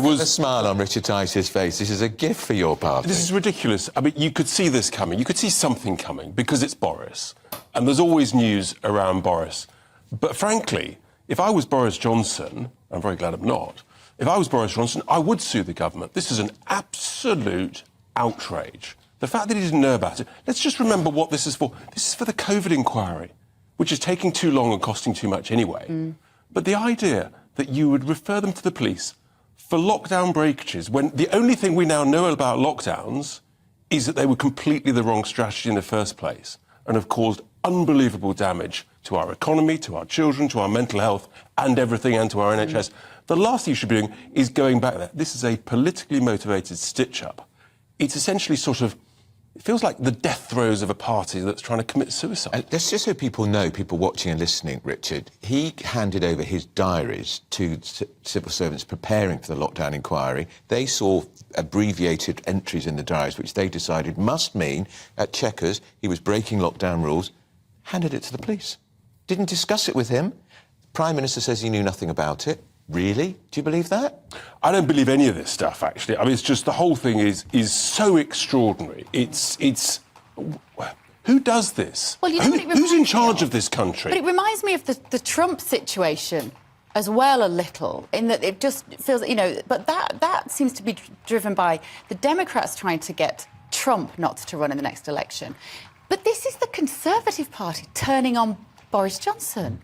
was a smile on Richard Tice's face. This is a gift for your party. This is ridiculous. I mean, you could see this coming. You could see something coming because it's Boris. And there's always news around Boris. But frankly, if I was Boris Johnson, I'm very glad I'm not, if I was Boris Johnson, I would sue the government. This is an absolute outrage. The fact that he didn't know about it. Let's just remember what this is for. This is for the COVID inquiry, which is taking too long and costing too much anyway. But the idea that you would refer them to the police for lockdown breakages, when the only thing we now know about lockdowns is that they were completely the wrong strategy in the first place and have caused unbelievable damage to our economy, to our children, to our mental health and everything, and to our NHS. The last thing you should be doing is going back there. This is a politically motivated stitch-up. It's essentially sort of, it feels like the death throes of a party that's trying to commit suicide. Let's just so people know, people watching and listening, Richard, he handed over his diaries to civil servants preparing for the lockdown inquiry. They saw abbreviated entries in the diaries, which they decided must mean, at Chequers, he was breaking lockdown rules, handed it to the police. Didn't discuss it with him. The Prime Minister says he knew nothing about it. Really? Do you believe that? I don't believe any of this stuff, actually. I mean, it's just the whole thing is so extraordinary. It's who does this? Well, you know who's in charge of this country? But it reminds me of the Trump situation as well a little, in that it just feels, you know, but that seems to be driven by the Democrats trying to get Trump not to run in the next election. But this is the Conservative Party turning on Boris Johnson.